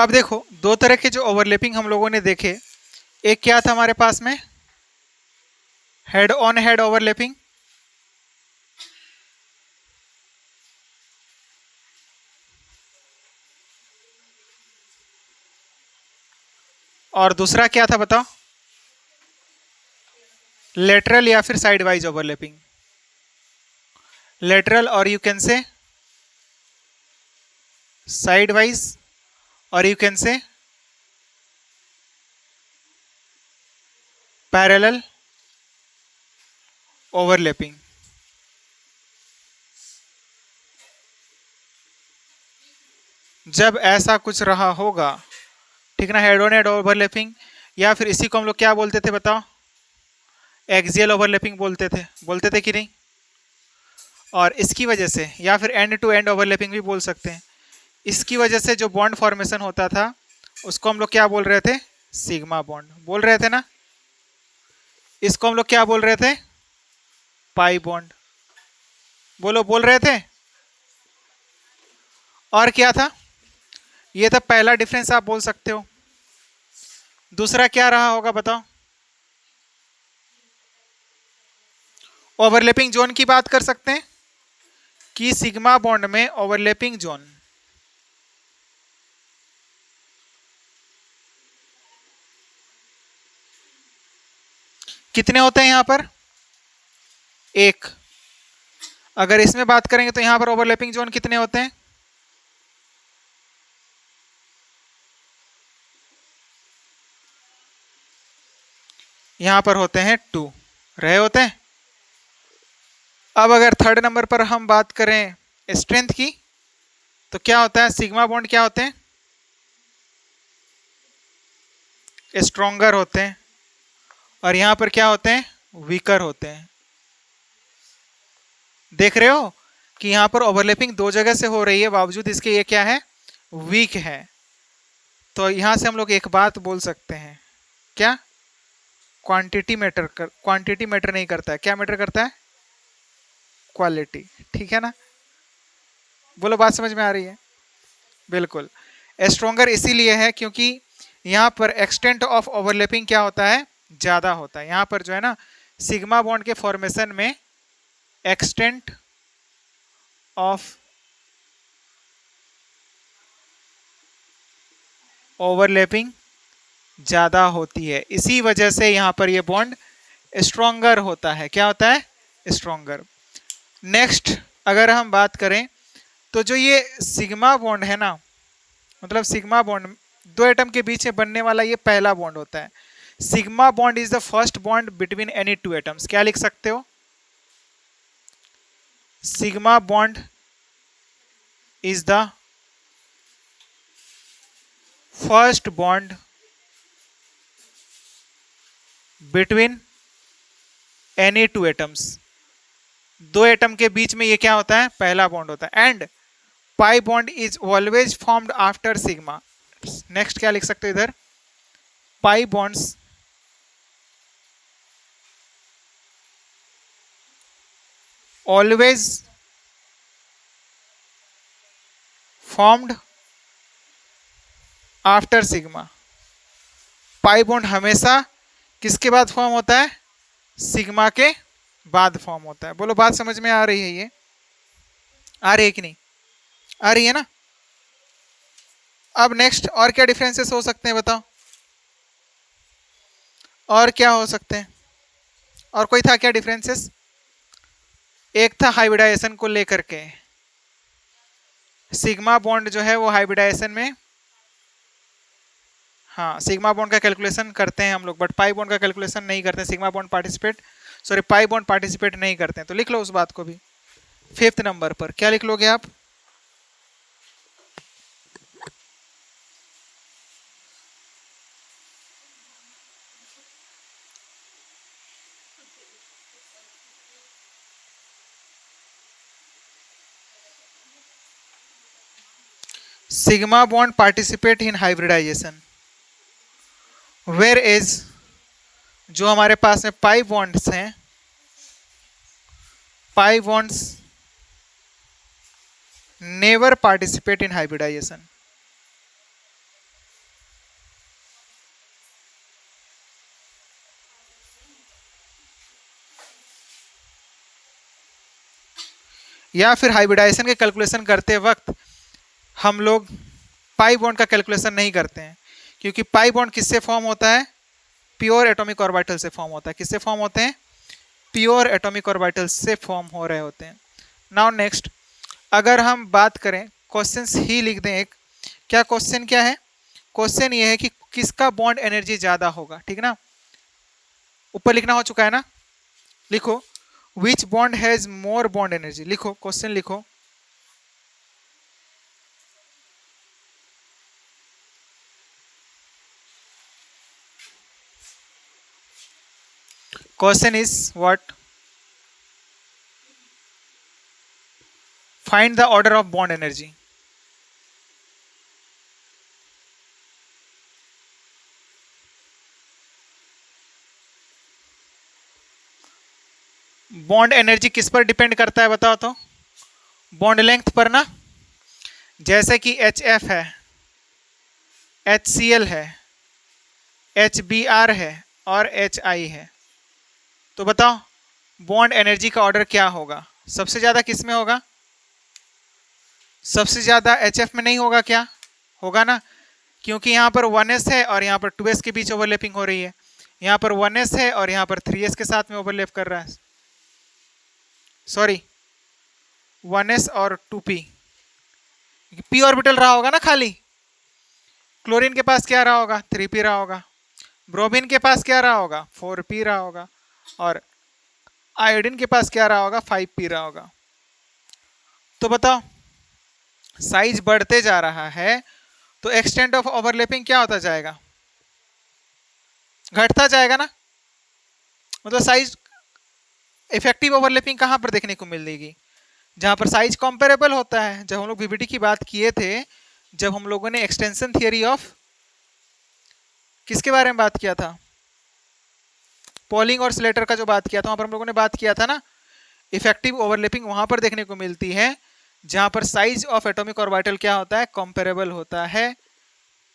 अब देखो दो तरह के जो ओवरलैपिंग हम लोगों ने देखे, एक क्या था हमारे पास में, हेड ऑन हेड ओवरलैपिंग, और दूसरा क्या था बताओ, लेटरल या फिर साइड वाइज ओवरलैपिंग। लेटरल और you can say side wise, और you can say parallel overlapping. जब ऐसा कुछ रहा होगा, ठीक ना, हेड ऑन हेड ओवरलैपिंग, या फिर इसी को हम लोग क्या बोलते थे बताओ, एक्सियल ओवरलैपिंग बोलते थे कि नहीं। और इसकी वजह से, या फिर एंड टू एंड ओवरलैपिंग भी बोल सकते हैं, इसकी वजह से जो बॉन्ड फॉर्मेशन होता था उसको हम लोग क्या बोल रहे थे, सिग्मा बॉन्ड बोल रहे थे ना। इसको हम लोग क्या बोल रहे थे, पाई बॉन्ड। बोलो, बोल रहे थे। और क्या था, ये था पहला डिफरेंस, आप बोल सकते हो। दूसरा क्या रहा होगा बताओ, ओवरलैपिंग जोन की बात कर सकते हैं कि सिग्मा बॉन्ड में ओवरलैपिंग जोन कितने होते हैं यहां पर, एक। अगर इसमें बात करेंगे तो यहां पर ओवरलैपिंग जोन कितने होते हैं, यहां पर होते हैं 2 रहे होते हैं। अब अगर थर्ड नंबर पर हम बात करें स्ट्रेंथ की, तो क्या होता है, सिग्मा बॉन्ड क्या होते हैं, स्ट्रोंगर होते हैं, और यहां पर क्या होते हैं, वीकर होते हैं। देख रहे हो कि यहां पर ओवरलैपिंग दो जगह से हो रही है, बावजूद इसके ये क्या है, वीक है। तो यहां से हम लोग एक बात बोल सकते हैं, क्या, क्वांटिटी मैटर नहीं करता है, क्या मैटर करता है, क्वालिटी। ठीक है ना, बोलो बात समझ में आ रही है। बिल्कुल, स्ट्रोंगर इसीलिए है क्योंकि यहाँ पर एक्सटेंट ऑफ ओवरलैपिंग क्या होता है, ज्यादा होता है। यहाँ पर जो है ना, सिग्मा बॉन्ड के फॉर्मेशन में एक्सटेंट ऑफ ओवरलैपिंग ज्यादा होती है, इसी वजह से यहाँ पर ये बॉन्ड स्ट्रोंगर होता है। क्या होता है, स्ट्रोंगर। नेक्स्ट अगर हम बात करें, तो जो ये सिग्मा बॉन्ड है ना, मतलब सिग्मा बॉन्ड दो एटम के बीच में बनने वाला ये पहला बॉन्ड होता है। Sigma bond is the first bond between any two atoms. क्या लिख सकते हो, sigma bond is the first bond between any two atoms. दो एटम के बीच में ये क्या होता है, पहला बॉन्ड होता है। And pi bond is always formed after sigma. Next क्या लिख सकते हो इधर, pi bonds always formed after sigma. Pi bond हमेशा किसके बाद फॉर्म होता है, सिग्मा के बाद फॉर्म होता है। बोलो बात समझ में आ रही है, ये आ रही है कि नहीं, आ रही है ना। अब नेक्स्ट और क्या डिफरेंसेस हो सकते हैं बताओ, और क्या हो सकते हैं, और कोई था क्या डिफरेंसेस, एक था हाइब्रिडाइजेशन को लेकर के। सिग्मा बॉन्ड जो है वो हाइब्रिडाइजेशन में, हाँ सिग्मा बॉन्ड का कैलकुलेशन करते हैं हम लोग, बट पाई बॉन्ड का कैलकुलेशन नहीं करते हैं। Sigma bond participate, sorry pi bond participate नहीं करते हैं। तो लिख लो उस बात को भी। फिफ्थ नंबर पर क्या लिख लोगे आप, sigma bond participate in hybridization, whereas जो हमारे पास में पाई बॉन्ड्स हैं, pi bonds never participate in hybridization. या फिर हाइब्रिडाइजेशन के कैलकुलेशन करते वक्त हम लोग पाई बॉन्ड का कैलकुलेशन नहीं करते हैं, क्योंकि पाई बॉन्ड किससे फॉर्म होता है? प्योर एटॉमिक ऑर्बिटल से फॉर्म होता है। किससे फॉर्म होते हैं? प्योर एटॉमिक ऑर्बिटल से फॉर्म हो रहे होते हैं। नाउ नेक्स्ट, अगर हम बात करें क्वेश्चंस ही लिख दें एक, क्या क्वेश्चन क्या है? क्वेश्चन ये है कि किसका बॉन्ड एनर्जी ज्यादा होगा, ठीक ना? ऊपर लिखना हो चुका है ना, लिखो विच bond has more bond energy, लिखो क्वेश्चन लिखो। Question is what? Find the order of bond energy. Bond energy किस पर डिपेंड करता है बताओ तो? बॉन्ड लेंथ पर ना। जैसे कि HF है, HCl है, HBr है और HI है, तो बताओ बॉन्ड एनर्जी का ऑर्डर क्या होगा? सबसे ज्यादा किस में होगा? सबसे ज्यादा HF में नहीं होगा क्या? होगा ना, क्योंकि यहाँ पर 1s है और यहाँ पर 2s के बीच ओवरलैपिंग हो रही है। यहाँ पर 1s है और यहाँ पर 3s के साथ में ओवरलैप कर रहा है, सॉरी 1s और 2p, p ऑर्बिटल रहा होगा ना खाली। क्लोरीन के पास क्या रहा होगा? 3p रहा होगा। ब्रोमीन के पास क्या रहा होगा? 4p रहा होगा। और आयोडीन के पास क्या रहा होगा? 5p रहा होगा। तो बताओ साइज बढ़ते जा रहा है तो एक्सटेंट ऑफ ओवरलैपिंग क्या होता जाएगा? घटता जाएगा ना। मतलब साइज इफेक्टिव ओवरलैपिंग कहां पर देखने को मिलेगी? जहां पर साइज कंपेरेबल होता है। जब हम लोग वीबीटी की बात किए थे, जब हम लोगों ने एक्सटेंशन थियरी ऑफ किसके बारे में बात किया था? पॉलिंग और स्लेटर का जो बात किया था, वहां पर हम लोगों ने बात किया था ना, इफेक्टिव ओवरलैपिंग वहां पर देखने को मिलती है जहां पर साइज ऑफ एटॉमिक ऑर्बिटल क्या होता है? कंपेरेबल होता है।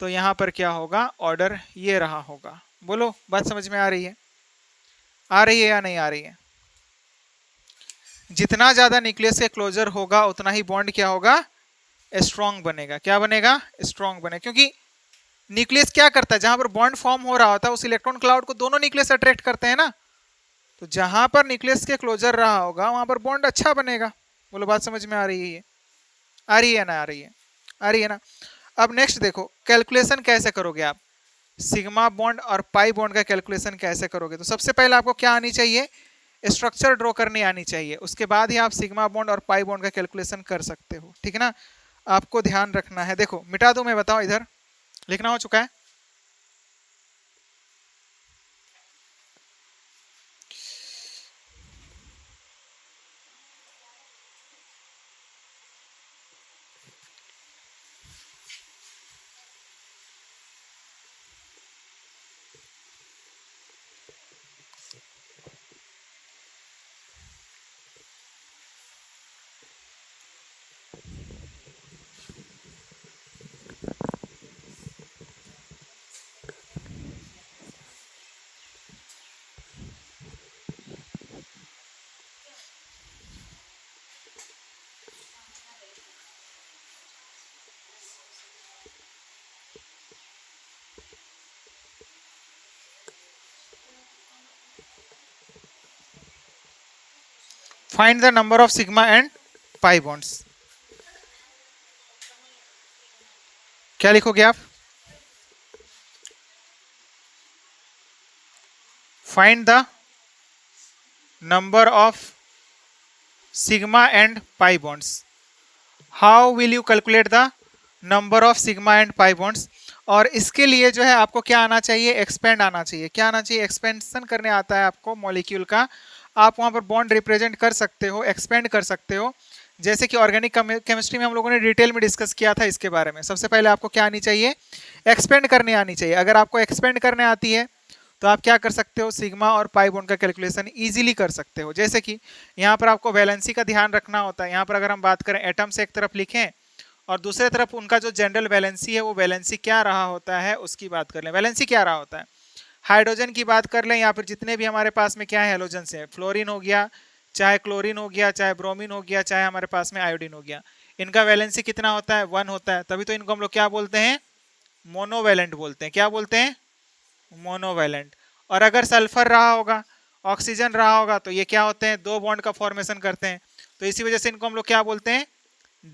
तो यहां पर क्या होगा? ऑर्डर ये रहा होगा। बोलो बात समझ में आ रही है? आ रही है या नहीं आ रही है? जितना ज्यादा न्यूक्लियस के क्लोजर होगा उतना ही बॉन्ड क्या होगा? स्ट्रॉन्ग बनेगा। क्या बनेगा? स्ट्रॉन्ग बनेगा। क्योंकि न्यूक्लियस क्या करता है? जहां पर बॉन्ड फॉर्म हो रहा होता है उस इलेक्ट्रॉन क्लाउड को दोनों न्यूक्लियस अट्रैक्ट करते हैं ना। तो जहां पर न्यूक्लियस के क्लोजर रहा होगा वहां पर बॉन्ड अच्छा बनेगा। बोलो बात समझ में आ रही है? आ रही है ना? आ रही है? आ रही है ना। अब नेक्स्ट देखो कैलकुलेशन कैसे करोगे आप? सिग्मा बॉन्ड और पाई बॉन्ड का कैलकुलेशन कैसे करोगे? तो सबसे पहले आपको क्या आनी चाहिए? स्ट्रक्चर ड्रॉ करनी आनी चाहिए। उसके बाद ही आप सिग्मा बॉन्ड और पाई बॉन्ड का कैलकुलेशन कर सकते हो, ठीक है ना। आपको ध्यान रखना है। देखो मिटा दो, मैं बताओ, इधर लिखना हो चुका है। Find the number of sigma and pi bonds. क्या लिखोगे आप? Find the number of sigma and pi bonds. How will you calculate the number of sigma and pi bonds? और इसके लिए जो है आपको क्या आना चाहिए? एक्सपेंड आना चाहिए। क्या आना चाहिए? एक्सपेंशन करने आता है आपको मॉलिक्यूल का। आप वहां पर बॉन्ड रिप्रेजेंट कर सकते हो, एक्सपेंड कर सकते हो। जैसे कि ऑर्गेनिक केमिस्ट्री में हम लोगों ने डिटेल में डिस्कस किया था इसके बारे में। सबसे पहले आपको क्या आनी चाहिए? एक्सपेंड करने आनी चाहिए। अगर आपको एक्सपेंड करने आती है तो आप क्या कर सकते हो? सिग्मा और पाई बॉन्ड का कैलकुलेशन इजीली कर सकते हो। जैसे कि यहाँ पर आपको वैलेंसी का ध्यान रखना होता है। यहाँ पर अगर हम बात करें एटम से एक तरफ लिखें और दूसरे तरफ उनका जो जनरल वैलेंसी है वो वैलेंसी क्या रहा होता है उसकी बात कर लें। वैलेंसी क्या रहा होता है? हाइड्रोजन की बात कर लें या फिर जितने भी हमारे पास में क्या है हेलोजन से, फ्लोरीन हो गया, चाहे क्लोरीन हो गया, चाहे ब्रोमीन हो गया, चाहे हमारे पास में आयोडीन हो गया, इनका वैलेंसी कितना होता है? 1 होता है। तभी तो इनको हम लोग क्या बोलते हैं? मोनोवैलेंट बोलते हैं। क्या बोलते हैं? मोनोवैलेंट। और अगर सल्फर रहा होगा, ऑक्सीजन रहा होगा, तो ये क्या होते हैं? 2 बॉन्ड का फॉर्मेशन करते हैं। तो इसी वजह से इनको हम लोग क्या बोलते हैं?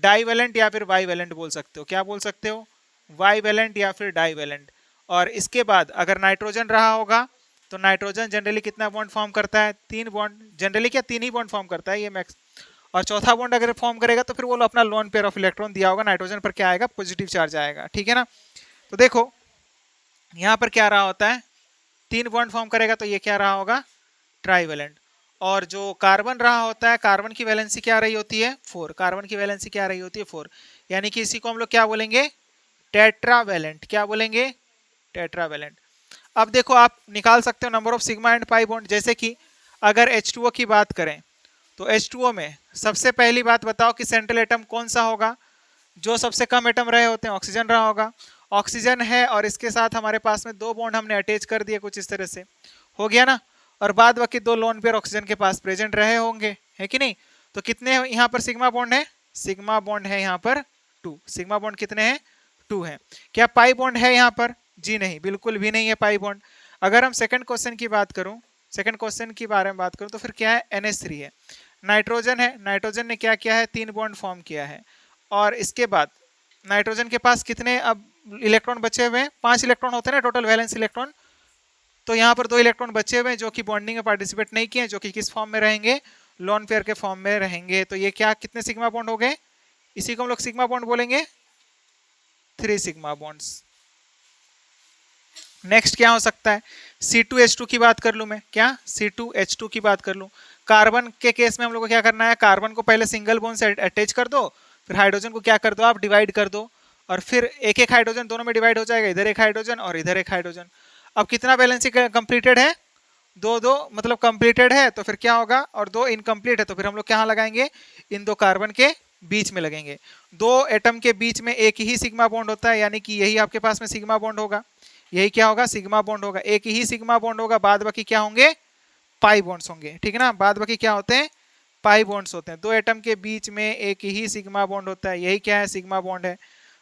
डाईवैलेंट या फिर बाईवैलेंट बोल सकते हो। क्या बोल सकते हो? बाईवैलेंट या फिर डाईवैलेंट। और इसके बाद अगर नाइट्रोजन रहा होगा, तो नाइट्रोजन जनरली कितना बॉन्ड फॉर्म करता है? 3 बॉन्ड। जनरली क्या 3 ही बॉन्ड फॉर्म करता है ये मैक्स। और चौथा बॉन्ड अगर फॉर्म करेगा तो फिर वो अपना लोन पेयर ऑफ इलेक्ट्रॉन दिया होगा, नाइट्रोजन पर क्या आएगा? पॉजिटिव चार्ज आएगा। ठीक है ना? तो देखो यहाँ पर क्या रहा होता है? 3 बॉन्ड फॉर्म करेगा तो ये क्या रहा होगा? ट्राईवैलेंट। और जो कार्बन रहा होता है, कार्बन की वैलेंसी क्या रही होती है? 4। कार्बन की वैलेंसी क्या रही होती है? 4। यानी कि इसी को हम लोग क्या बोलेंगे? टेट्रावैलेंट। क्या बोलेंगे? टेट्रावैलेंट। अब देखो आप निकाल सकते हो number of sigma and pi bond. जैसे कि अगर H2O की बात करें तो H2O में सबसे पहली बात बताओ कि सेंट्रल एटम कौन सा होगा? जो सबसे कम एटम रहे होते हैं, ऑक्सीजन रहा होगा। ऑक्सीजन है और इसके साथ हमारे पास में 2 बॉन्ड हमने अटैच कर दिए कुछ इस तरह से, हो गया ना? और बाद बाकी 2 लोन पेयर ऑक्सीजन के पास प्रेजेंट रहे होंगे, है कि नहीं? तो कितने यहाँ पर सिग्मा बॉन्ड है? सिग्मा बॉन्ड है यहाँ पर 2। सिग्मा बॉन्ड कितने हैं? 2 है। क्या पाई बॉन्ड है यहाँ पर? जी नहीं, बिल्कुल भी नहीं है पाई बॉन्ड। अगर हम सेकंड क्वेश्चन की बात करूं, सेकंड क्वेश्चन के बारे में बात करूं तो फिर क्या है? NH3 है। नाइट्रोजन है, नाइट्रोजन ने क्या किया है? 3 बॉन्ड फॉर्म किया है। और इसके बाद नाइट्रोजन के पास कितने अब इलेक्ट्रॉन बचे हुए हैं? 5 इलेक्ट्रॉन होते हैं ना टोटल वैलेंस इलेक्ट्रॉन। तो यहाँ पर 2 इलेक्ट्रॉन बचे हुए हैं जो कि बॉन्डिंग में पार्टिसिपेट नहीं किए, जो कि किस फॉर्म में रहेंगे? लोन पेयर के फॉर्म में रहेंगे। तो ये क्या कितने सिग्मा बॉन्ड हो गए? इसी को हम लोग सिग्मा बॉन्ड बोलेंगे, 3 सिग्मा बॉन्ड्स। नेक्स्ट क्या हो सकता है? C2H2 की बात कर लूं मैं। क्या? C2H2 की बात कर लूं। कार्बन के केस में हम लोग को क्या करना है? कार्बन को पहले सिंगल बॉन्ड से अटैच कर दो, फिर हाइड्रोजन को क्या कर दो? आप डिवाइड कर दो, और फिर एक एक हाइड्रोजन दोनों में डिवाइड हो जाएगा। इधर एक हाइड्रोजन और इधर एक हाइड्रोजन। अब कितना बैलेंस कंप्लीटेड है? 2-2 मतलब कंप्लीटेड है। तो फिर क्या होगा? और 2 इनकम्प्लीट है, तो फिर हम लोग कहाँ लगाएंगे? इन 2 कार्बन के बीच में लगेंगे। 2 एटम के बीच में एक ही सिग्मा बॉन्ड होता है, यानी कि यही आपके पास में सिग्मा बॉन्ड होगा। यही क्या होगा? सिग्मा बॉन्ड होगा। एक ही सिग्मा बॉन्ड होगा, बाद बाकी क्या होंगे? पाई बॉन्ड्स होंगे। ठीक है ना? बाद बाकी क्या होते हैं? पाई बॉन्ड्स होते हैं। 2 एटम के बीच में एक ही सिग्मा बॉन्ड होता है, यही क्या है? सिग्मा बॉन्ड है।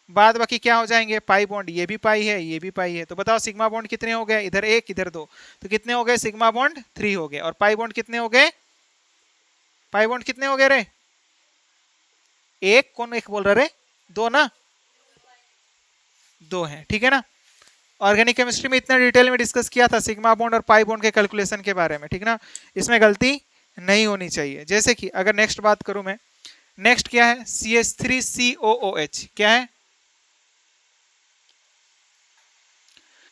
बाद बाकी क्या हो जाएंगे? Pi bond. ये भी पाई है, ये भी पाई है। तो बताओ सिग्मा बॉन्ड कितने हो गए? इधर 1 इधर 2, तो कितने हो गए? सिग्मा बॉन्ड 3 हो गए। और पाई बॉन्ड कितने हो गए? पाई बॉन्ड कितने हो गए रे? 1 कौन 1 बोल रहा रे? 2 ना? 2 है। ठीक है ना? ऑर्गेनिक केमिस्ट्री में इतना डिटेल में डिस्कस किया था सिग्मा बॉन्ड और पाई बॉन्ड के कैलकुलेशन के बारे में। ठीक ना? इसमें गलती नहीं होनी चाहिए। जैसे कि अगर नेक्स्ट बात करूं मैं, नेक्स्ट क्या है? CH3COOH। क्या है?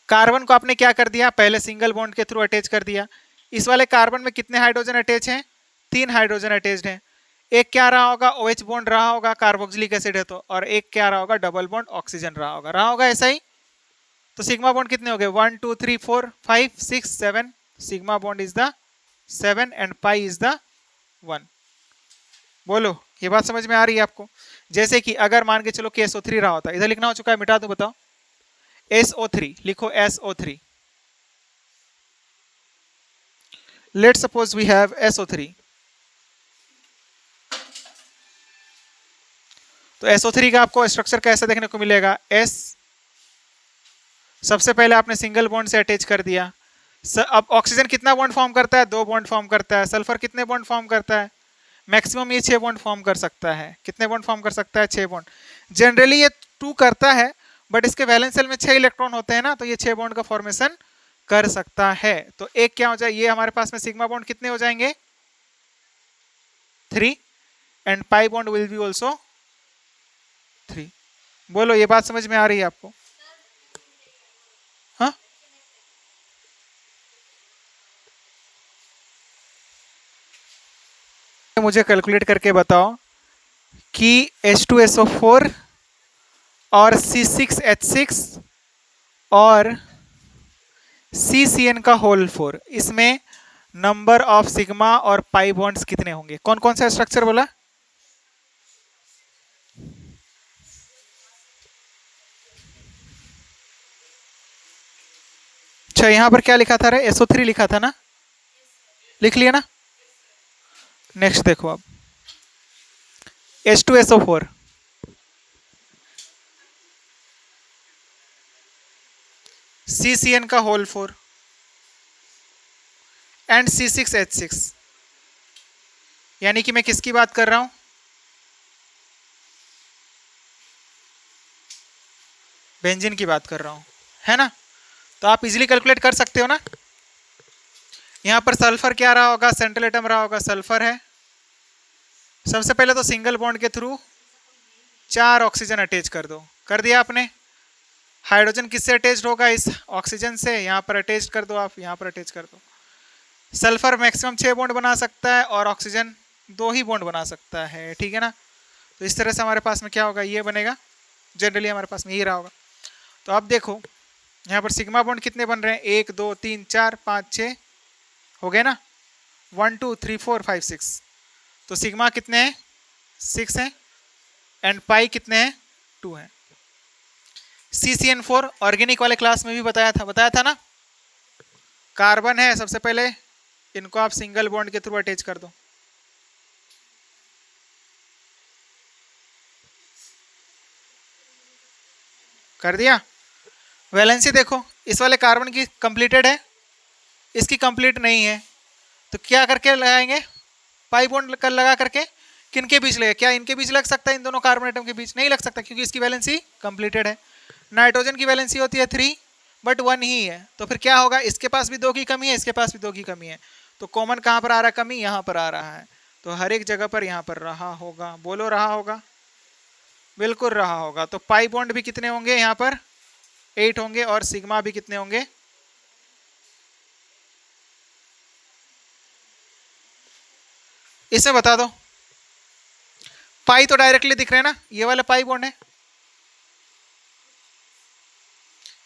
कार्बन को आपने क्या कर दिया? पहले सिंगल बॉन्ड के थ्रू अटैच कर दिया। इस वाले कार्बन में कितने हाइड्रोजन अटैच हैं? 3 हाइड्रोजन अटैच्ड हैं। एक क्या रहा होगा? OH बॉन्ड रहा होगा, कार्बोक्सिलिक एसिड है तो। और एक क्या रहा होगा? डबल बॉन्ड ऑक्सीजन रहा होगा ऐसा ही। तो सिग्मा बॉन्ड कितने हो गए? 1 2 3 4 5 6 7। Sigma bond is the 7 and pi is the 1। बोलो ये बात समझ में आ रही है आपको? जैसे कि अगर मान के चलो कि SO3 रहा होता, इधर लिखना हो चुका है, मिटा दो, बताओ। SO3 लिखो, SO3। Let's suppose we have SO3। तो SO3 का आपको स्ट्रक्चर कैसा देखने को मिलेगा? S सबसे पहले आपने सिंगल बॉन्ड से अटैच कर दिया। अब ऑक्सीजन कितना बॉन्ड फॉर्म करता है? 2 बॉन्ड फॉर्म करता है। सल्फर कितने बॉन्ड फॉर्म करता है? मैक्सिमम ये 6 बॉन्ड फॉर्म कर सकता है। कितने बॉन्ड फॉर्म कर सकता है? 6 बॉन्ड। जनरली ये 2 करता है, बट इसके वैलेंस शेल में 6 इलेक्ट्रॉन होते हैं ना, तो ये 6 बॉन्ड का फॉर्मेशन कर सकता है। तो एक क्या हो जाए? ये हमारे पास में सिग्मा बॉन्ड कितने हो जाएंगे? 3 and pi bond will be also 3। बोलो ये बात समझ में आ रही है आपको? हाँ, मुझे कैलकुलेट करके बताओ कि H2SO4 और C6H6 और CCN का होल 4, इसमें नंबर ऑफ सिग्मा और पाई बॉन्ड्स कितने होंगे? कौन कौन सा स्ट्रक्चर बोला? अच्छा, यहां पर क्या लिखा था रे? SO3 लिखा था ना? लिख लिया ना? नेक्स्ट देखो अब H2SO4 CCN का होल 4 एंड C6H6, यानी कि मैं किसकी बात कर रहा हूं, बेंजीन की बात कर रहा हूं, है ना। तो आप इजीली कैलकुलेट कर सकते हो ना। यहां पर सल्फर क्या रहा होगा, सेंट्रल एटम रहा होगा, सल्फर है। सबसे पहले तो सिंगल बॉन्ड के थ्रू 4 ऑक्सीजन अटैच कर दो, कर दिया आपने। हाइड्रोजन किससे अटैच्ड होगा, इस ऑक्सीजन से, यहां पर अटैच कर दो, आप यहां पर अटैच कर दो। सल्फर मैक्सिमम 6 बॉन्ड बना सकता है और ऑक्सीजन 2 ही बॉन्ड बना सकता है, ठीक है ना। तो इस तरह से हमारे पास में क्या होगा, ये बनेगा, जनरली हमारे पास में ये रहा होगा। तो अब देखो यहाँ पर सिग्मा बॉन्ड कितने बन रहे हैं, 1 2 3 4 5 6 हो गए ना, 1 2 3 4 5 6। तो सिग्मा कितने हैं, 6 हैं, एंड पाई कितने हैं, 2 हैं। CCN4 ऑर्गेनिक वाले क्लास में भी बताया था ना, कार्बन है। सबसे पहले इनको आप सिंगल बॉन्ड के थ्रू अटैच कर दो, कर दिया। वैलेंसी देखो, इस वाले कार्बन की कंप्लीटेड है, इसकी कंप्लीट नहीं है, तो क्या करके लगाएंगे, पाई बॉन्ड कर लगा करके। किनके बीच लगे, क्या इनके बीच लग सकता है, इन दोनों कार्बन एटम के बीच नहीं लग सकता, क्योंकि इसकी वैलेंसी कंप्लीटेड है। नाइट्रोजन की वैलेंसी होती है 3 बट 1 ही है, तो फिर क्या होगा, इसके पास भी 2 की कमी है, इसके पास भी 2 की कमी है, तो कॉमन कहाँ पर आ रहा है, कमी यहाँ पर आ रहा है। तो हर एक जगह पर यहाँ पर रहा होगा, बोलो रहा होगा, बिल्कुल रहा होगा। तो पाई बॉन्ड भी कितने होंगे यहाँ पर, 8 होंगे, और सिग्मा भी कितने होंगे, इसमें बता दो। पाई तो डायरेक्टली दिख रहे हैं ना, ये वाला पाई बॉन्ड है।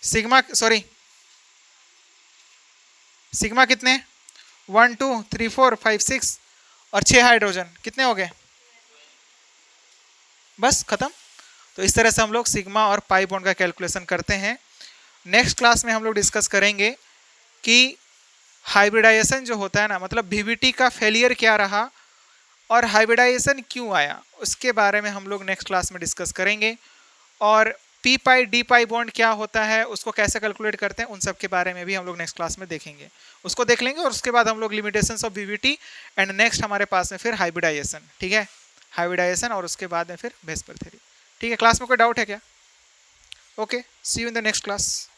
सिग्मा सॉरी, सिग्मा कितने, 1 2 3 4 5 6 और 6 हाइड्रोजन, कितने हो गए, बस खत्म। तो इस तरह से हम लोग सिग्मा और पाई बॉन्ड का कैलकुलेशन करते हैं। नेक्स्ट क्लास में हम लोग डिस्कस करेंगे कि हाइब्रिडाइजेशन जो होता है ना, मतलब VBT का फेलियर क्या रहा और हाइब्रिडाइजेशन क्यों आया, उसके बारे में हम लोग नेक्स्ट क्लास में डिस्कस करेंगे। और पी पाई डी पाई बॉन्ड क्या होता है, उसको कैसे कैलकुलेट करते हैं, उन सब के बारे में भी हम लोग नेक्स्ट क्लास में देखेंगे, उसको देख लेंगे। और उसके बाद हम लोग limitations of VBT and next हमारे पास में फिर हाइब्रिडाइजेशन, ठीक है, हाइब्रिडाइजेशन, और उसके बाद में फिर वेस्पर थ्योरी। ठीक है, क्लास में कोई डाउट है क्या, okay, see you in the next class.